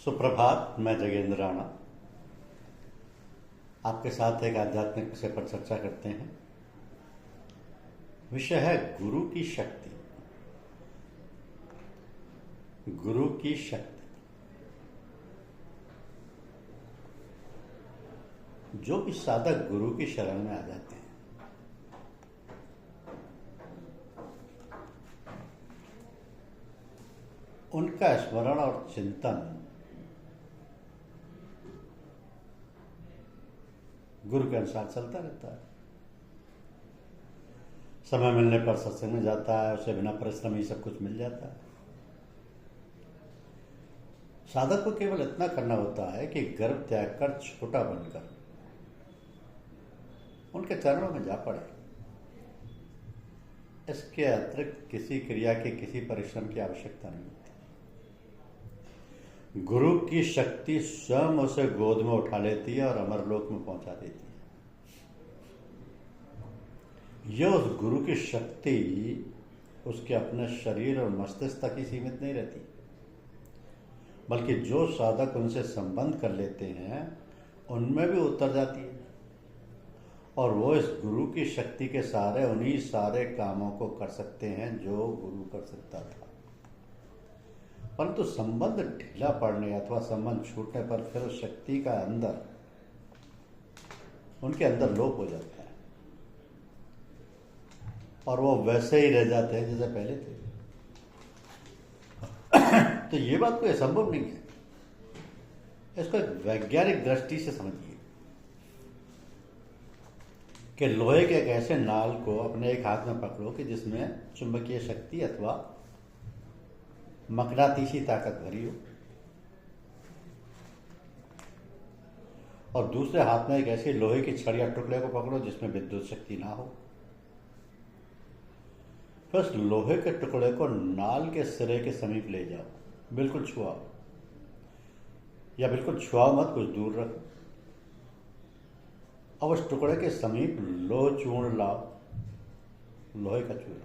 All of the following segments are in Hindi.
सुप्रभात। मैं जगेंद्र राणा आपके साथ एक आध्यात्मिक विषय पर चर्चा करते हैं। विषय है गुरु की शक्ति। गुरु की शक्ति, जो भी साधक गुरु की शरण में आ जाते हैं, उनका स्मरण और चिंतन गुरु के अनुसार चलता रहता है। समय मिलने पर सत्संग में जाता है, उसे बिना परिश्रम ही सब कुछ मिल जाता है। साधक को केवल इतना करना होता है कि गर्व त्याग कर छोटा बनकर उनके चरणों में जा पड़े। इसके अतिरिक्त किसी क्रिया की, किसी परिश्रम की आवश्यकता नहीं होती। गुरु की शक्ति स्वयं उसे गोद में उठा लेती है और अमरलोक में पहुंचा देती है। यह उस गुरु की शक्ति उसके अपने शरीर और मस्तिष्क तक ही सीमित नहीं रहती, बल्कि जो साधक उनसे संबंध कर लेते हैं उनमें भी उतर जाती है और वो इस गुरु की शक्ति के सहारे उन्हीं सारे कामों को कर सकते हैं जो गुरु कर सकता था। परंतु संबंध ढीला पड़ने अथवा संबंध छूटने पर फिर उस शक्ति का उनके अंदर लोप हो जाता है और वो वैसे ही रह जाते हैं जैसे पहले थे। तो ये बात कोई असंभव नहीं है। इसको एक वैज्ञानिक दृष्टि से समझिए कि लोहे के एक ऐसे नाल को अपने एक हाथ में पकड़ो कि जिसमें चुंबकीय शक्ति अथवा मकनातीसी ताकत भरी हो, और दूसरे हाथ में एक ऐसी लोहे की छड़ या टुकड़े को पकड़ो जिसमें विद्युत शक्ति ना हो। फिर उस लोहे के टुकड़े को नाल के सिरे के समीप ले जाओ, बिल्कुल छुआओ, या बिल्कुल छुआओ मत, कुछ दूर रखो। अब उस टुकड़े के समीप लोह चूर्ण लाओ, लोहे का चूर्ण।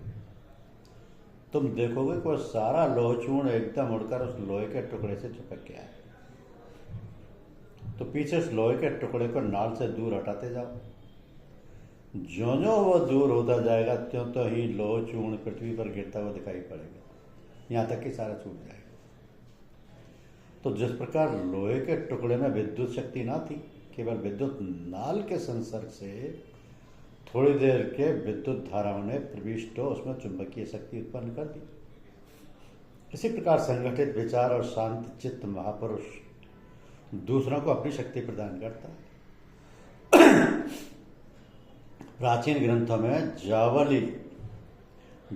तुम देखोगे कि वह सारा लोह चूर्ण एकदम उड़कर उस लोहे के टुकड़े से चिपक गया है। तो पीछे उस लोहे के टुकड़े को नाल से दूर हटाते जाओ। ज्यों-ज्यों वो दूर होता जाएगा त्यों ही लोह चूर्ण पृथ्वी पर गिरता हुआ दिखाई पड़ेगा, यहाँ तक कि सारा छूट जाएगा। तो जिस प्रकार लोहे के टुकड़े में विद्युत शक्ति ना थी, केवल विद्युत नाल के संसर्ग से थोड़ी देर के विद्युत धाराओं ने प्रविष्ट हो उसमें चुंबकीय शक्ति उत्पन्न कर दी। इसी प्रकार संगठित विचार और शांत चित्त महापुरुष दूसरों को अपनी शक्ति प्रदान करता है। प्राचीन ग्रंथों में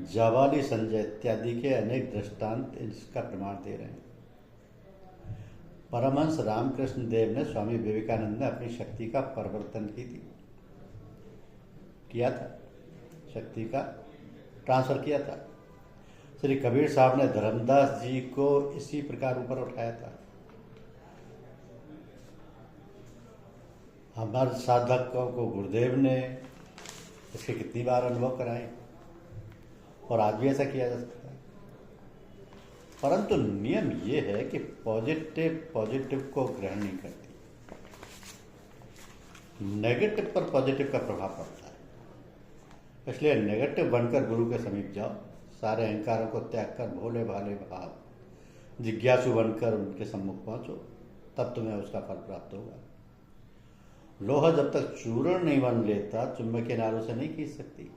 जावाली संजय इत्यादि के अनेक दृष्टांत इसका प्रमाण दे रहे हैं। परमहंस रामकृष्ण देव ने स्वामी विवेकानंद ने अपनी शक्ति का परिवर्तन किया था, शक्ति का ट्रांसफर किया था। श्री कबीर साहब ने धर्मदास जी को इसी प्रकार ऊपर उठाया था। हमारे साधकों को गुरुदेव ने इसके कितनी बार अनुभव कराए और आज भी ऐसा किया जा सकता है। परंतु नियम ये है कि पॉजिटिव को ग्रहण नहीं करती, नेगेटिव पर पॉजिटिव का प्रभाव पड़ता है। इसलिए नेगेटिव बनकर गुरु के समीप जाओ, सारे अहंकारों को त्याग कर भोले भाले भाव जिज्ञासु बनकर उनके सम्मुख पहुंचो, तब तुम्हें उसका फल प्राप्त होगा। लोहा जब तक चूर्ण नहीं बन लेता चुंबकीय नालों से नहीं खींच सकती।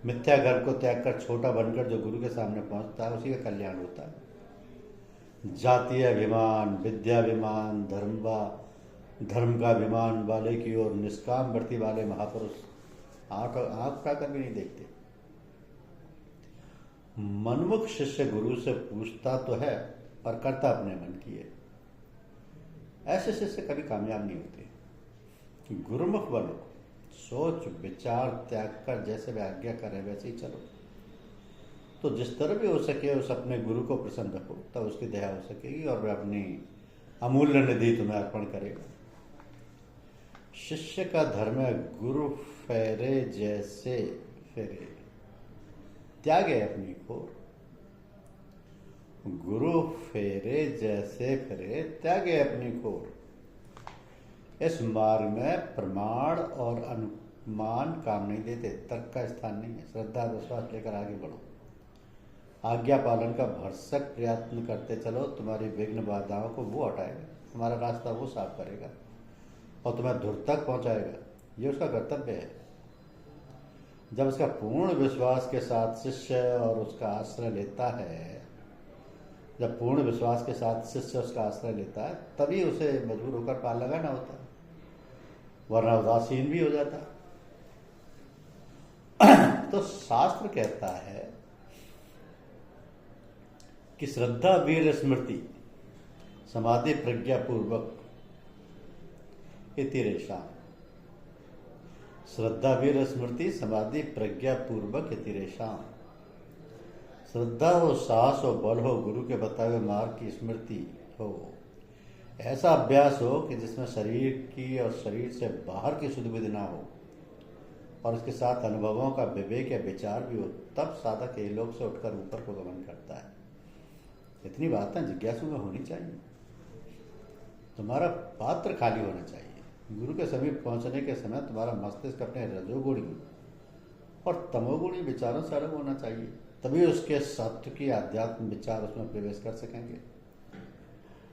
मिथ्या गर्व को त्याग कर छोटा बनकर जो गुरु के सामने पहुंचता है उसी का कल्याण होता है। जातीय अभिमान, विद्याभिमान, धर्म का अभिमान वाले की ओर निष्काम वृत्ति वाले महापुरुष आंख उठाकर भी नहीं देखते। मनमुख शिष्य गुरु से पूछता तो है पर करता अपने मन की है। ऐसे शिष्य कभी कामयाब नहीं होते। गुरुमुख बनो, सोच विचार त्याग कर जैसे वे आज्ञा करे वैसे ही चलो। तो जिस तरह भी हो सके उस अपने गुरु को प्रसन्न रखो, तब उसकी दया हो सकेगी और वह अपनी अमूल्य निधि तुम्हें अर्पण करेगा। शिष्य का धर्म है गुरु फेरे जैसे फेरे, त्यागे अपनी खोर गुरु फेरे जैसे फिरे त्यागे अपनी खोर। इस मार्ग में प्रमाण और अनुमान काम नहीं देते, तर्क का स्थान नहीं है। श्रद्धा विश्वास लेकर आगे बढ़ो, आज्ञा पालन का भरसक प्रयत्न करते चलो। तुम्हारी विघ्न बाधाओं को वो हटाएगा, तुम्हारा रास्ता वो साफ करेगा और तुम्हें धुर तक पहुंचाएगा। ये उसका कर्तव्य है। जब उसका पूर्ण विश्वास के साथ शिष्य और उसका आश्रय लेता है, जब पूर्ण विश्वास के साथ शिष्य उसका आश्रय लेता है, तभी उसे मजबूर होकर पार लगाना होता है, वरना उदासीन भी हो जाता। तो शास्त्र कहता है कि श्रद्धा वीर स्मृति समाधि प्रज्ञा पूर्वक इतिरेशा। श्रद्धा वीर स्मृति समाधि प्रज्ञा पूर्वक इतिरेशा। श्रद्धा हो, साहस हो, बल हो, गुरु के बताए हुए मार्ग की स्मृति हो, ऐसा अभ्यास हो कि जिसमें शरीर की और शरीर से बाहर की सुध बुध ना हो और उसके साथ अनुभवों का विवेक या विचार भी हो, तब साधक लोक से उठकर ऊपर को गमन करता है। इतनी बातें जिज्ञासु में होनी चाहिए। तुम्हारा पात्र खाली होना चाहिए। गुरु के समीप पहुंचने के समय तुम्हारा मस्तिष्क अपने रजोगुणी और तमोगुणी विचारों से अलग होना चाहिए, तभी उसके सत्व की आध्यात्म विचार उसमें प्रवेश कर सकेंगे।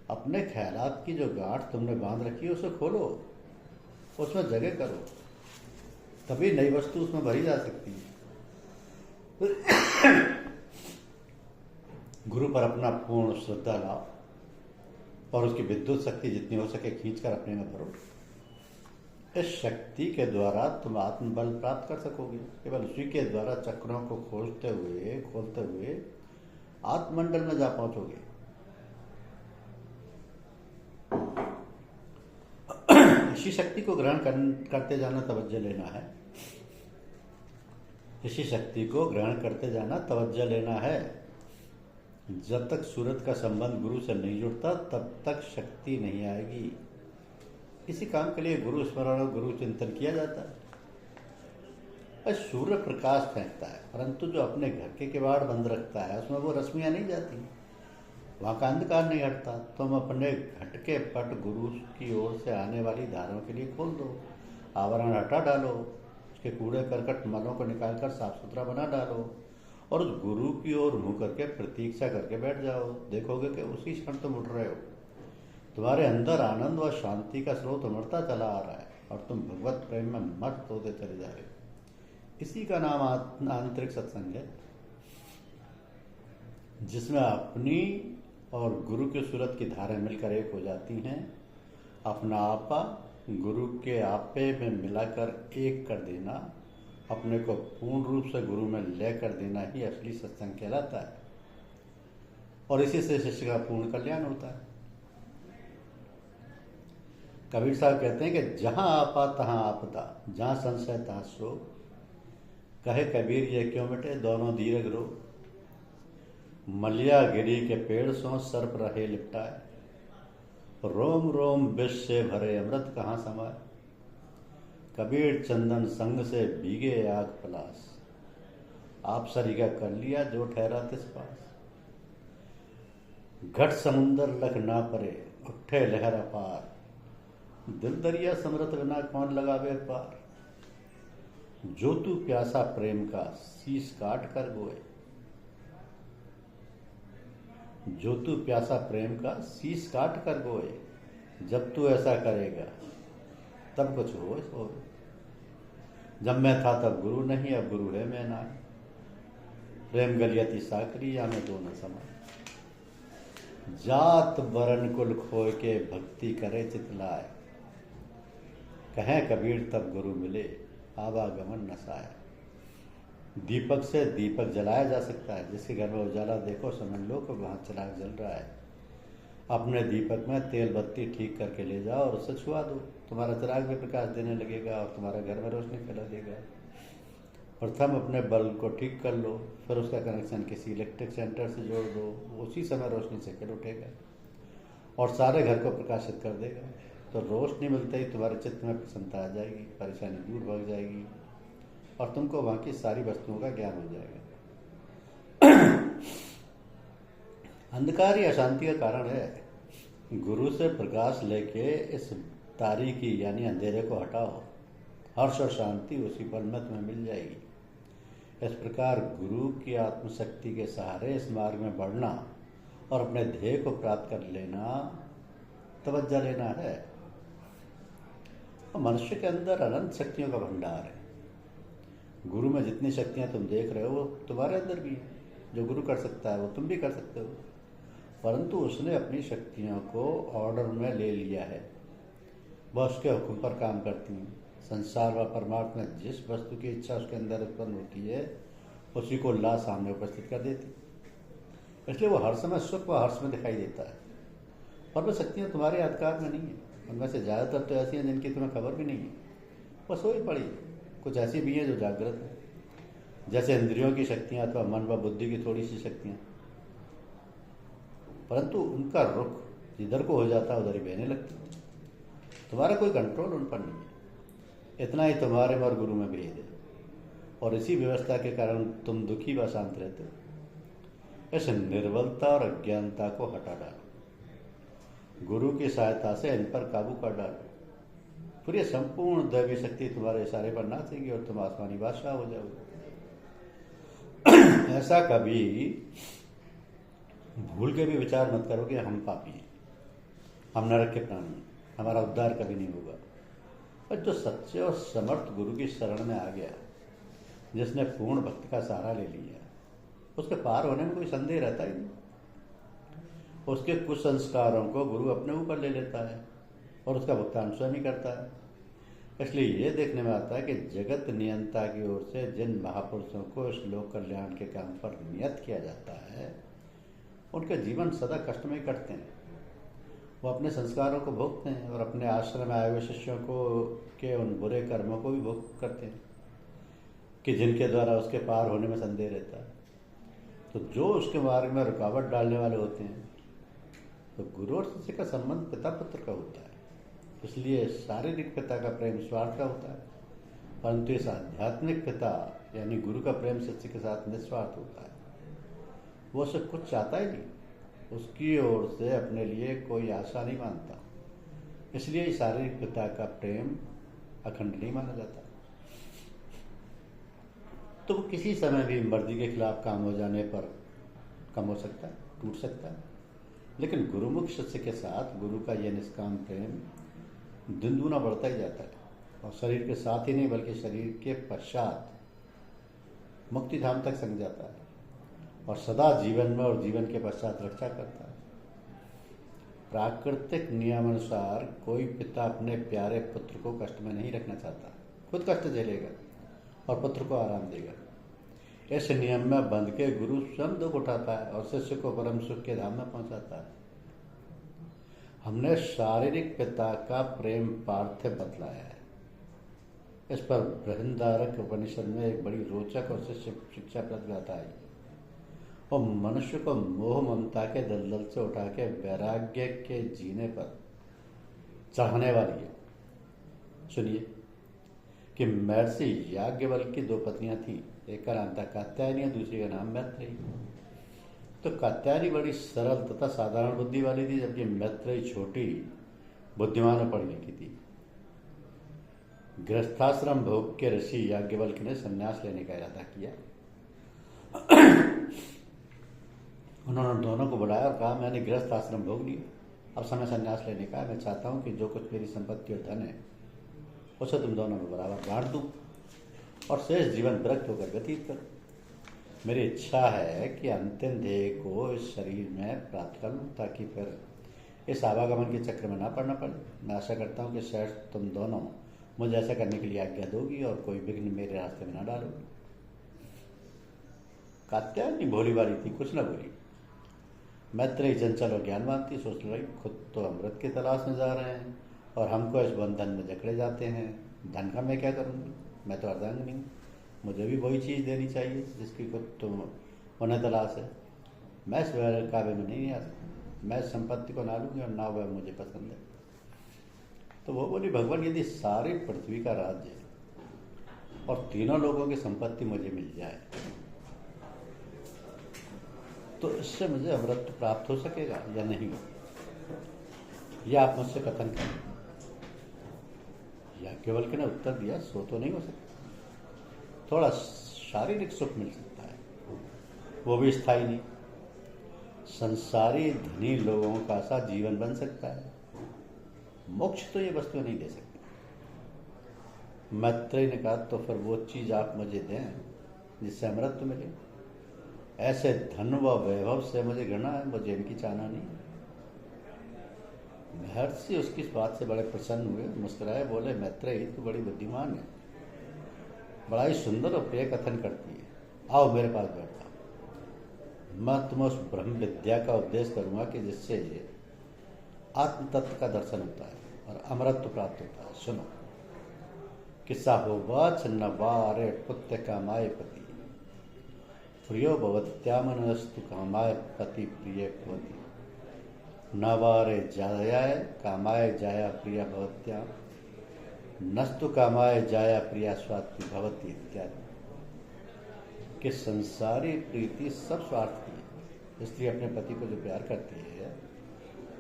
अपने ख्यालात की जो गांठ तुमने बांध रखी है उसे खोलो, उसमें जगह करो, तभी नई वस्तु उसमें भरी जा सकती है। गुरु पर अपना पूर्ण श्रद्धा लाओ और उसकी विद्युत शक्ति जितनी हो सके खींचकर अपने में भरो। इस शक्ति के द्वारा तुम आत्मबल प्राप्त कर सकोगे। केवल उसी के द्वारा चक्रों को खोलते हुए आत्ममंडल में जा पहुंचोगे। इसी शक्ति को ग्रहण करते जाना तवज्जो लेना है। इसी शक्ति को ग्रहण करते जाना तवज्जो लेना है। जब तक सूरत का संबंध गुरु से नहीं जुड़ता तब तक शक्ति नहीं आएगी। इसी काम के लिए गुरु स्मरण और गुरु चिंतन किया जाता है। सूर्य प्रकाश फेंकता है, परंतु जो अपने घर के किवाड़ बंद रखता है उसमें वो रश्मियां नहीं जाती, वहां का अंधकार नहीं हटता। तुम अपने घट के पट गुरु की ओर से आने वाली धाराओं के लिए खोल दो, आवरण हटा डालो, उसके कूड़े करकट मलों को निकालकर साफ सुथरा बना डालो और उस गुरु की ओर मुंह करके प्रतीक्षा करके बैठ जाओ। देखोगे कि उसी क्षण तुम उठ रहे हो। तुम्हारे अंदर आनंद व शांति का स्रोत उमड़ता चला आ रहा है और तुम भगवत प्रेम में मस्त होते चले जा रहे हो। इसी का नाम आंतरिक सत्संग है, जिसमें अपनी और गुरु की सूरत की धाराएं मिलकर एक हो जाती हैं। अपना आपा गुरु के आपे में मिलाकर एक कर देना, अपने को पूर्ण रूप से गुरु में ले कर देना ही असली सत्संग कहलाता है और इसी से शिष्य का पूर्ण कल्याण होता है। कबीर साहब कहते हैं कि जहां आपा तहां आपदा, जहां संशय तहां शोक। कहे कबीर ये क्यों मिटे दोनों दीर्घ रोग। मलिया गिरी के पेड़ सो सर्प रहे लिपटाए, रोम रोम विष से भरे अमृत कहाँ समाए। कबीर चंदन संग से भीगे आग पलास, आप सरिगा कर लिया जो ठहरा तिस पास। घट समुंदर लख ना परे, उठे लहर अपार, दिल दरिया समरत बिना कौन लगावे पार। जो तू प्यासा प्रेम का शीश काट कर गोए, जो तू प्यासा प्रेम का शीश काट कर गोए। जब तू ऐसा करेगा तब कुछ हो। जब मैं था तब गुरु नहीं, अब गुरु है मैं ना। प्रेम गलियती साकरी या मैं दोनों समान। जात वरण कुल खोए के भक्ति करे चितलाए, कहें कबीर तब गुरु मिले आवागमन नसाए। दीपक से दीपक जलाया जा सकता है। जिसके घर में उजाला देखो समझ लो कि वहां चिराग जल रहा है। अपने दीपक में तेल बत्ती ठीक करके ले जाओ और उसे छुआ दो, तुम्हारा चिराग भी प्रकाश देने लगेगा और तुम्हारा घर में रोशनी फैला देगा। प्रथम अपने बल्ब को ठीक कर लो, फिर उसका कनेक्शन किसी इलेक्ट्रिक सेंटर से जोड़ दो, उसी समय रोशनी से खिल उठेगा और सारे घर को प्रकाशित कर देगा। तो रोशनी मिलते ही तुम्हारे चित्त में प्रसन्नता आ जाएगी, परेशानी दूर भाग जाएगी और तुमको वहाँ की सारी वस्तुओं का ज्ञान हो जाएगा। अंधकार ही अशांति का कारण है। गुरु से प्रकाश लेके इस तारीकी यानी अंधेरे को हटाओ, हर्ष और शांति उसी पल में तुम्हें मिल जाएगी। इस प्रकार गुरु की आत्मशक्ति के सहारे इस मार्ग में बढ़ना और अपने ध्येय को प्राप्त कर लेना, तवज्जो लेना है। और मनुष्य के अंदर अनंत शक्तियों का भंडार है। गुरु में जितनी शक्तियां तुम देख रहे हो वो तुम्हारे अंदर भी है। जो गुरु कर सकता है वो तुम भी कर सकते हो, परंतु उसने अपनी शक्तियों को ऑर्डर में ले लिया है। वह उसके हुक्म पर काम करती हैं। संसार व परमार्थ में जिस वस्तु की इच्छा उसके अंदर उत्पन्न होती है उसी को ला सामने उपस्थित कर देती, इसलिए वो हर समय सुख व हर्ष में दिखाई देता है। और वह शक्तियाँ तुम्हारे अधिकार में नहीं है। उनमें से ज़्यादातर तो ऐसी हैं जिनकी तुम्हें खबर भी नहीं है, वो सोई पड़ी। कुछ ऐसी भी हैं जो जागृत हैं, जैसे इंद्रियों की शक्तियाँ अथवा मन व बुद्धि की थोड़ी सी शक्तियाँ, परंतु उनका रुख जिधर को हो जाता है उधर ही बहने लगती है। तुम्हारा कोई कंट्रोल उन पर नहीं है। इतना ही तुम्हारे और गुरु में भेद है, और इसी व्यवस्था के कारण तुम दुखी व शांत रहते हो। इस निर्बलता और अज्ञानता को हटा डालो। गुरु की सहायता से इन पर काबू कर डालो, फिर ये संपूर्ण दैवी शक्ति तुम्हारे इशारे पर नाचेगी और तुम आसमानी बादशाह हो जाओगे। ऐसा कभी भूल के भी विचार मत करो कि हम पापी हैं, हम नरक के प्राणी हैं, हमारा उद्धार कभी नहीं होगा। पर जो सच्चे और समर्थ गुरु की शरण में आ गया, जिसने पूर्ण भक्ति का सहारा ले लिया, उसके पार होने में कोई संदेह रहता ही नहीं। उसके कुछ संस्कारों को गुरु अपने ऊपर ले लेता है और उसका भुगतान स्वयं ही करता है। इसलिए ये देखने में आता है कि जगत नियंता की ओर से जिन महापुरुषों को इस लोक कल्याण के काम पर नियत किया जाता है, उनके जीवन सदा कष्ट में कटते हैं। वो अपने संस्कारों को भोगते हैं और अपने आश्रम में आए हुए शिष्यों को के उन बुरे कर्मों को भी भोग करते हैं कि जिनके द्वारा उसके पार होने में संदेह रहता है। तो जो उसके मार्ग में रुकावट डालने वाले होते हैं, तो गुरु और शिष्य का संबंध पिता पुत्र का होता है। इसलिए शारीरिक पिता का प्रेम स्वार्थ का होता है, परंतु इस आध्यात्मिक पिता यानी गुरु का प्रेम शिष्य के साथ निस्वार्थ होता है। वो उससे कुछ चाहता ही नहीं, उसकी ओर से अपने लिए कोई आशा नहीं मानता। इसलिए शारीरिक पिता का प्रेम अखंड नहीं माना जाता। तो वो किसी समय भी मर्जी के खिलाफ काम हो जाने पर कम हो सकता है, टूट सकता है। लेकिन गुरुमुख शिष्य के साथ गुरु का यह निष्काम प्रेम दिन दूना बढ़ता ही जाता है, और शरीर के साथ ही नहीं बल्कि शरीर के पश्चात मुक्ति धाम तक संग जाता है, और सदा जीवन में और जीवन के पश्चात रक्षा करता है। प्राकृतिक नियमानुसार कोई पिता अपने प्यारे पुत्र को कष्ट में नहीं रखना चाहता, खुद कष्ट झेलेगा और पुत्र को आराम देगा। इस नियम में बंध के गुरु स्वयं दुख उठाता है और शिष्य को परम सुख के धाम में पहुंचाता है। हमने शारीरिक पिता का प्रेम पार्थिव बतलाया है। इस पर बृहदारण्यक उपनिषद में एक बड़ी रोचक और शिक्षा प्रतिगाथा आई, और मनुष्य को मोह ममता के दलदल से उठा के वैराग्य के जीने पर चढ़ाने वाली है। सुनिए कि महर्षि याज्ञवल्क्य की दो पत्नियां थीं, एक का नाम था कात्यायनी और दूसरी का नाम मैत्रेयी। तो कात्यायनी बड़ी सरल तथा साधारण बुद्धि वाली थी, जबकि मैत्रेयी छोटी बुद्धिमान और पढ़ी लिखी थी। गृहस्थाश्रम भोग के ऋषि याज्ञवल्क्य ने संन्यास लेने का इरादा किया। उन्होंने दोनों को बुलाया और कहा, मैंने गृहस्थ आश्रम भोग लिया, अब समय संन्यास लेने का है। मैं चाहता हूँ कि जो कुछ मेरी संपत्ति और धन है उसे तुम दोनों में बराबर बांट दूँ और शेष जीवन विरक्त होकर व्यतीत करो। मेरी इच्छा है कि अंतिम ध्येय को इस शरीर में प्राप्त कर लूँ, ताकि फिर इस आवागमन के चक्र में ना पड़ना पड़े। मैं आशा करता हूँ कि शायद तुम दोनों मुझे ऐसा करने के लिए आज्ञा दोगी और कोई विघ्न मेरे रास्ते में ना डालोगी। कात्यायनी भोली वाली थी, कुछ ना बोली। मैत्रेयी चंचल और ज्ञानवान थी, सोच रही खुद तो अमृत की तलाश में जा रहे हैं और हमको इस बंधन में जकड़े जाते हैं। धन का मैं क्या करूँगी, मैं तो अर्धांगिनी हूँ, मुझे भी वही चीज़ देनी चाहिए जिसकी खुद तुम उन्हें तलाश है। मैं इस काबे में नहीं आ सकती, मैं इस संपत्ति को ना लूँगी और ना वह मुझे पसंद है। तो वो बोली, भगवान यदि सारी पृथ्वी का राज्य और तीनों लोगों की संपत्ति मुझे मिल जाए तो इससे मुझे अमृत प्राप्त हो सकेगा या नहीं? यह आप मुझसे कथन करें। याज्ञवल्क्य ने उत्तर दिया, सो तो नहीं हो सकता। थोड़ा शारीरिक सुख मिल सकता है, वो भी स्थायी नहीं। संसारी धनी लोगों का सा जीवन बन सकता है, मोक्ष तो ये वस्तु नहीं दे सकती। मैत्रेय ने कहा, तो फिर वो चीज आप मुझे दें जिससे अमृत मिले। ऐसे धन व वैभव से मुझे घृणा है, मुझे इनकी चाहना नहीं। महर्षि उसकी इस बात से बड़े प्रसन्न हुए, मुस्कुराए, बोले, मैत्रेय तू बड़ी बुद्धिमान है, बड़ा ही सुंदर और प्रिय कथन करती है। आओ मेरे पास बैठो, मैं तुम्हें उस ब्रह्म विद्या का उपदेश करूंगा कि जिससे आत्म तत्व का दर्शन होता है और अमरत्व प्राप्त होता है। सुनो। किस्सा होगा, छन्नवारे पुत्र कामाय पति प्रियो भवत्यामनस्तु कामाय पति प्रिय भवति नवारे जायाय कामाय जाया प्रिया भवत्या नस्तु कामाय जाया प्रिया स्वाति भवति इत्यादि। कि संसारी प्रीति सब स्वार्थ की है। स्त्री अपने पति को जो प्यार करती है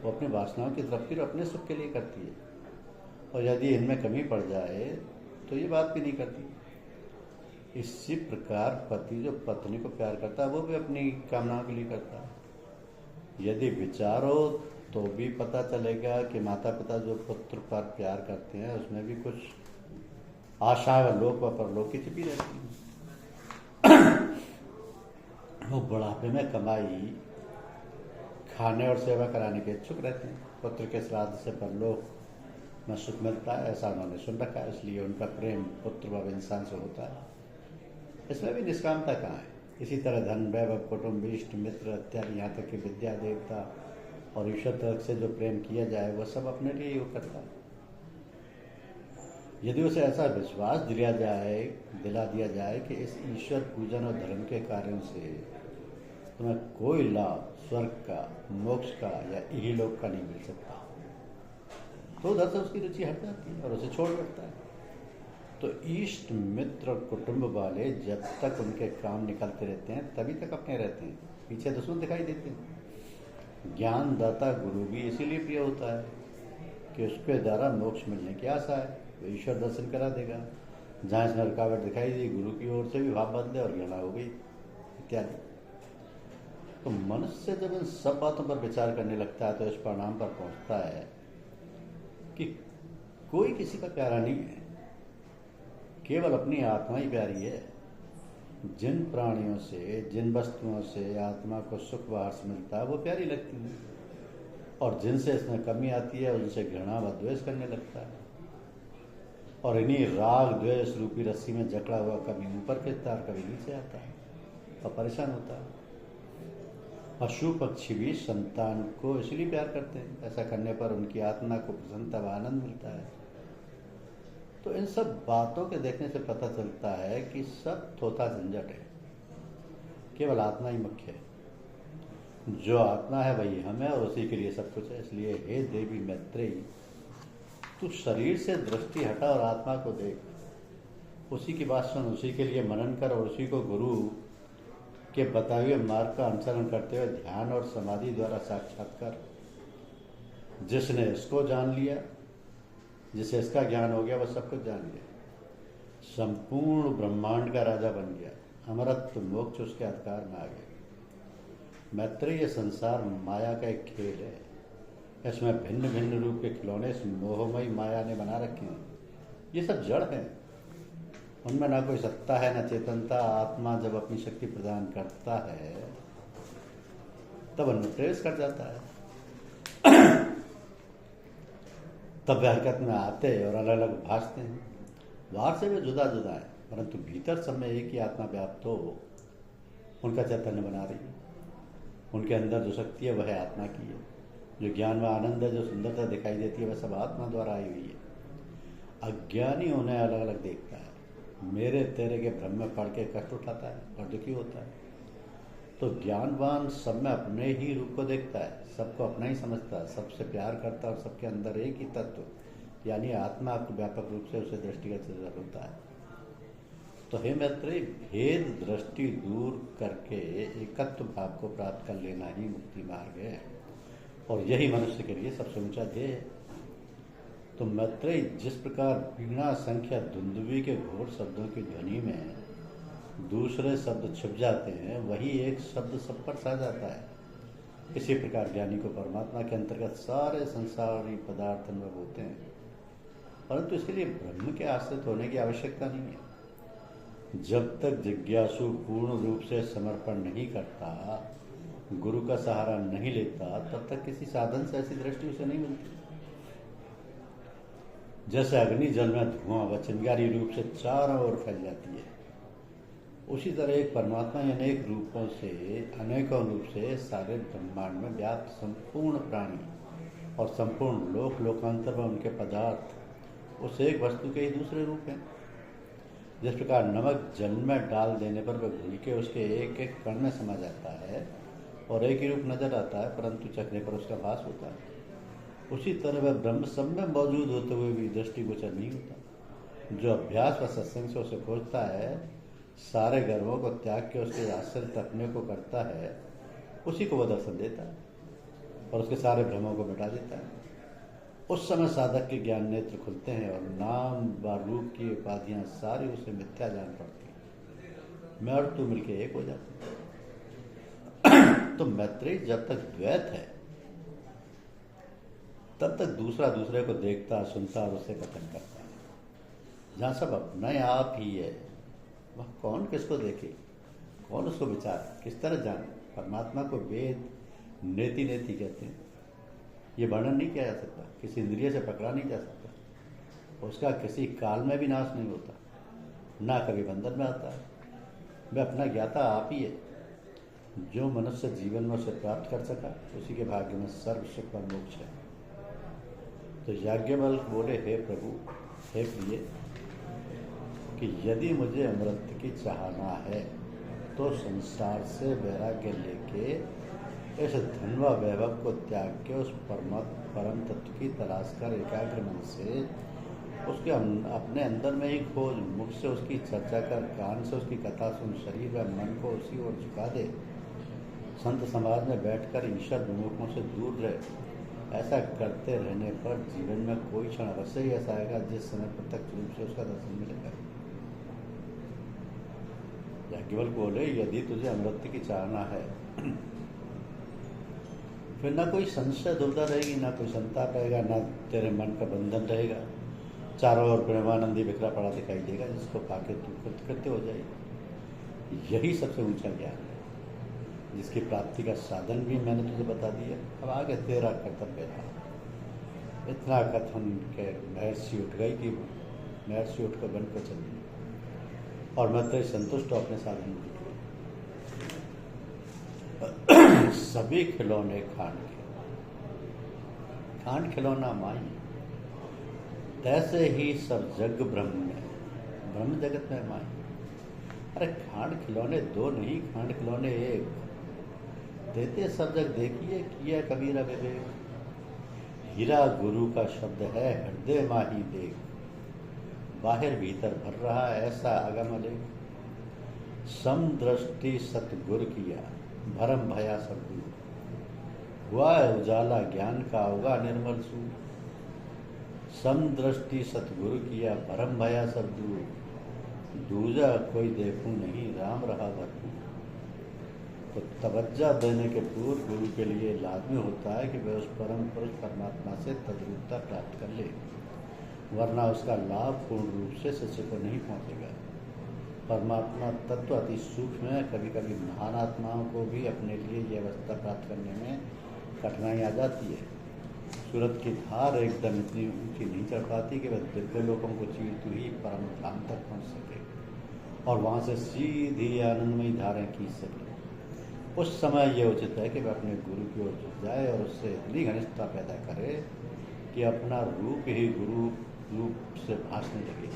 वो अपनी वासनाओं की तृप्ति और अपने सुख के लिए करती है, और यदि इनमें कमी पड़ जाए तो ये बात भी नहीं करती। इसी प्रकार पति जो पत्नी को प्यार करता है वो भी अपनी कामनाओं के लिए करता है। यदि विचारो तो भी पता चलेगा कि माता पिता जो पुत्र पर प्यार करते हैं उसमें भी कुछ आशाएं व लोक व परलोक की छिपी रहती है। वो बुढ़ापे में कमाई खाने और सेवा कराने के इच्छुक रहते हैं। पुत्र के श्राद्ध से परलोक में सुख मिलता है, ऐसा उन्होंने सुन रखा है, इसलिए उनका प्रेम पुत्र व इंसान से होता है। इसमें भी निष्कामता कहाँ है? इसी तरह धन वैभव कुटुंब इष्ट मित्र इत्यादि, यहाँ तक कि विद्या देवता और ईश्वर तक से जो प्रेम किया जाए वह सब अपने लिए ही वो करता है। यदि उसे ऐसा विश्वास दिला दिया जाए कि इस ईश्वर पूजन और धर्म के कार्यों से तुम्हें कोई लाभ स्वर्ग का, मोक्ष का या इहलोक का नहीं मिल सकता, तो उधर से उसकी रुचि हट जाती है और उसे छोड़ बैठता है। तो इष्ट मित्र और कुटुंब वाले जब तक उनके काम निकलते रहते हैं तभी तक अपने रहते हैं, पीछे दुश्मन दिखाई देते हैं। ज्ञानदाता गुरु भी इसीलिए प्रिय होता है कि उसके द्वारा मोक्ष मिलने की आशा है, वो ईश्वर दर्शन करा देगा। जहाँ इसमें रुकावट दिखाई दी गुरु की ओर से भी भाव बदले और घृणा हो गई इत्यादि। तो मनुष्य जब इन सब बातों पर विचार करने लगता है तो इस परिणाम पर पहुंचता है कि कोई किसी का प्यारा नहीं है, केवल अपनी आत्मा ही प्यारी है। जिन प्राणियों से, जिन वस्तुओं से आत्मा को सुख व हर्ष मिलता है वो प्यारी लगती है, और जिनसे इसमें कमी आती है उनसे घृणा व द्वेष करने लगता है, और इन्हीं राग द्वेष रूपी रस्सी में जकड़ा हुआ कभी ऊपर खिंचता है, कभी नीचे आता है और परेशान होता है। पशु पक्षी भी संतान को इसलिए प्यार करते हैं, ऐसा करने पर उनकी आत्मा को प्रसन्नता व आनंद मिलता है। तो इन सब बातों के देखने से पता चलता है कि सब थोथा झंझट है, केवल आत्मा ही मुख्य है। जो आत्मा है वही हम है और उसी के लिए सब कुछ है। इसलिए हे देवी मैत्रेयी, तू शरीर से दृष्टि हटा और आत्मा को देख, उसी की बात सुन, उसी के लिए मनन कर और उसी को गुरु के बताए हुए मार्ग का अनुसरण करते हुए ध्यान और समाधि द्वारा साक्षात कर। जिसने इसको जान लिया, जिसे इसका ज्ञान हो गया, वह सब कुछ जान गया, संपूर्ण ब्रह्मांड का राजा बन गया, अमरत्व मोक्ष उसके अधिकार में आ गया। मैत्रेय, ये संसार माया का एक खेल है, इसमें भिन्न भिन्न रूप के खिलौने इस मोहमयी माया ने बना रखे हैं। ये सब जड़ हैं, उनमें ना कोई सत्ता है ना चेतनता। आत्मा जब अपनी शक्ति प्रदान करता है तब उनमें प्रवेश कर जाता है, तब वे हरकत में आते और अलग अलग भासते हैं। बाहर से वे जुदा जुदा है, परंतु भीतर सब में एक ही आत्मा व्याप्त हो उनका चैतन्य बना रही है। उनके अंदर जो शक्ति है वह आत्मा की है, जो ज्ञान व आनंद है, जो सुंदरता दिखाई देती है, वह सब आत्मा द्वारा आई हुई है। अज्ञानी उन्हें अलग अलग देखता है, मेरे तेरे के भ्रम में पड़ के कष्ट उठाता है और दुखी होता है। तो ज्ञानवान सब में अपने ही रूप को देखता है, सबको अपना ही समझता है, सबसे प्यार करता है और सबके अंदर एक ही तत्व यानी आत्मा को व्यापक रूप से उसे दृष्टिगत होता है। तो हे मैत्रेय, भेद दृष्टि दूर करके एकत्व भाव को प्राप्त कर लेना ही मुक्ति मार्ग है, और यही मनुष्य के लिए सबसे ऊंचा ध्येय है। तो मैत्रेय, जिस प्रकार बिना संख्या धुंधुवी के घोर शब्दों की ध्वनि में दूसरे शब्द छिप जाते हैं, वही एक शब्द सब पर छा जाता है। इसी प्रकार ज्ञानी को परमात्मा के अंतर्गत सारे संसारी पदार्थ अनुभव होते हैं, परंतु इसके लिए ब्रह्म के आश्रित होने की आवश्यकता नहीं है। जब तक जिज्ञासु पूर्ण रूप से समर्पण नहीं करता, गुरु का सहारा नहीं लेता, तब तक किसी साधन से ऐसी दृष्टि उसे नहीं मिलती। जैसे अग्नि जल में धुआं व चिंगारी रूप से चारों ओर फैल जाती है, उसी तरह एक परमात्मा अनेक रूपों से, अनेकों रूप से सारे ब्रह्मांड में व्याप्त संपूर्ण प्राणी और संपूर्ण लोक लोकांतर में उनके पदार्थ उस एक वस्तु के ही दूसरे रूप हैं। जिस प्रकार नमक जल में डाल देने पर वह घुल के उसके एक एक कण में समा जाता है और एक ही रूप नजर आता है, परंतु चखने पर उसका भास होता है, उसी तरह वह ब्रह्म सब में मौजूद होते हुए भी दृष्टिगोचर नहीं होता। जो अभ्यास व सत्संग से उसे खोजता है, सारे गर्वों को त्याग के उसके आश्रित अपने को करता है, उसी को वह दर्शन देता है और उसके सारे भ्रमों को मिटा देता है। उस समय साधक के ज्ञान नेत्र खुलते हैं और नाम व रूप की उपाधियां सारी उसे मिथ्या जान पड़ती हैं। मैं और तू मिलके एक हो जाते हैं। तो मैत्रेय, जब तक द्वैत है तब तक दूसरा दूसरे को देखता, सुनता और उसे कथन करता है। जहाँ सब अपने आप ही है, वह कौन किसको देखे, कौन उसको विचारे, किस तरह जाने। परमात्मा को वेद नेति नेति कहते हैं। ये वर्णन नहीं किया जा सकता, किसी इंद्रिय से पकड़ा नहीं जा सकता, उसका किसी काल में भी नाश नहीं होता, ना कभी बंधन में आता है। वह अपना ज्ञाता आप ही है। जो मनुष्य जीवन में उसे प्राप्त कर सका, उसी के भाग्य में सर्व सुख व मोक्ष है। तो याज्ञवल्क्य बोले, हे प्रभु, हे प्रिय, कि यदि मुझे अमृत की चाहना है तो संसार से वैराग्य लेके इस धन व वैभव को त्याग के उस परम तत्व की तलाश कर एकाग्र मन से उसके अपने अंदर में ही खोज, मुख से उसकी चर्चा कर, कान से उसकी कथा सुन, शरीर व मन को उसी ओर झुका दे, संत समाज में बैठकर ईश्वर विमुखों से दूर रहे। ऐसा करते रहने पर जीवन में कोई क्षण अवश्य ही ऐसा आएगा जिस समय प्रत्यक्ष रूप से उसका दर्शन मिलेगा। याज्ञवल्क्य बोले, यदि तुझे अमृत की चाहना है फिर ना कोई संशय दुविधा रहेगी, ना कोई संताप रहेगा, ना तेरे मन का बंधन रहेगा। चारों ओर प्रेमानंदी बिखरा पड़ा दिखाई देगा, जिसको पाके तू कृतकृत्य हो जाएगी। यही सबसे ऊंचा ज्ञान है, जिसकी प्राप्ति का साधन भी मैंने तुझे बता दिया। अब आगे तेरा कर्तव्य था। इतना कथन के महर्षि उठ गई कि महर्षि उठकर बन कर चल गई और मैत्रेय संतुष्ट अपने साधन में जुट गए। सभी खिलौने खांड खिलौना माई, तैसे ही सब जग ब्रह्म जगत में माई। अरे खांड खिलौने दो नहीं, खांड खिलौने एक, देते सब जग देखिए, किया कबीरा विवेक। हीरा गुरु का शब्द है, हृदय माही देख, बाहर भीतर भर रहा ऐसा अगम लेख। समदृष्टि सतगुर किया, भरम भया सब दूर, हुआ उजाला ज्ञान का, होगा निर्मल सूर। समदृष्टि सतगुरु किया, भरम भया सब दूर, दूजा कोई देखूं नहीं, राम रहा भरपूर। तो तवज्जो देने के पूर्व गुरु के लिए लाजमी होता है कि वह उस परम पुरुष परमात्मा से तद्रूपता प्राप्त कर ले, वरना उसका लाभ पूर्ण रूप से शिष्य को नहीं पहुंचेगा। परमात्मा तत्व अति सूक्ष्म है। कभी कभी महान आत्माओं को भी अपने लिए ये अवस्था प्राप्त करने में कठिनाई आ जाती है। सूरत की धार एकदम इतनी ऊंची नहीं चढ़ पाती कि वह दिव्य लोकों को चीरते ही परम धाम तक पहुंच सके और वहां से सीधी आनंदमयी धारें खींच सके। उस समय यह उचित है कि वह अपने गुरु की ओर झुक जाए और उससे इतनी घनिष्ठता पैदा करे कि अपना रूप ही गुरु रूप से भासने लगे।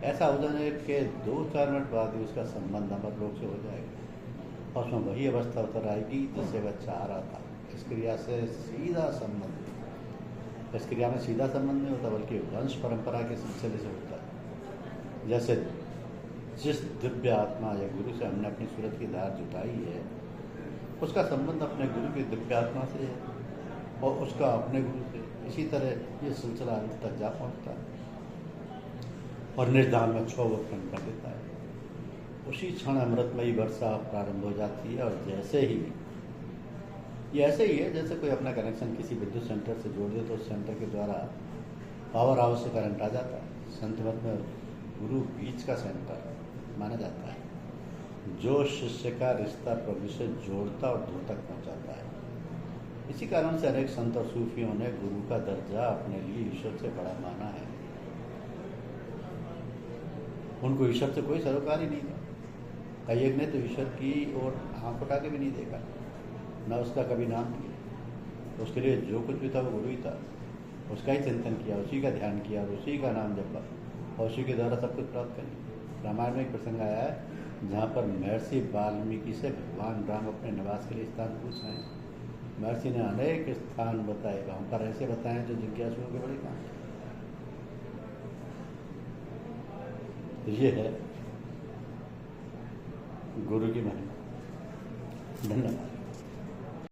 ऐसा हो जाने के 2-4 मिनट बाद ही उसका संबंध अमर लोक से हो जाएगा और उसमें वही अवस्था उतर आएगी जिसे वह चाह रहा था। इस क्रिया से सीधा संबंध, इस क्रिया में सीधा संबंध नहीं होता बल्कि वंश परंपरा के सिलसिले से होता है। जैसे जिस दिव्य आत्मा या गुरु से हमने अपनी सूरत की धार जुटाई है, उसका संबंध अपने गुरु की दिव्य आत्मा से है और उसका अपने गुरु से। इसी तरह ये सिलसिला अंत तक जा पहुंचता है और निर्धान में क्षोभ उत्पन्न कर देता है। उसी क्षण अमृतमयी वर्षा प्रारंभ हो जाती है और जैसे ही ये ऐसे ही है जैसे कोई अपना कनेक्शन किसी विद्युत सेंटर से जोड़ दे तो उस सेंटर के द्वारा पावर हाउस से करंट आ जाता है। संत मत में गुरु बीच का सेंटर माना जाता है, जो शिष्य का रिश्ता प्रभु से जोड़ता और दूर तक पहुंचाता है। इसी कारण से अनेक संत और सूफियों ने गुरु का दर्जा अपने लिए ईश्वर से बड़ा माना है। उनको ईश्वर से कोई सरोकार ही नहीं था। कई एक ने तो ईश्वर की ओर आंख उठा के भी नहीं देखा, न उसका कभी नाम लिया। उसके लिए जो कुछ भी था वो गुरु ही था। उसका ही चिंतन किया, उसी का ध्यान किया और उसी का नाम जपा और उसी के द्वारा सब कुछ प्राप्त कर लिया। रामायण में एक प्रसंग आया है जहाँ पर महर्षि वाल्मीकि से भगवान राम अपने निवास के लिए स्थान पूछ रहे हैं। महर्षि ने अनेक स्थान बताए, वहाँ पर ऐसे बताए जो जिज्ञासुओं के बड़े काम। ये है गुरु की महिमा। धन्यवाद।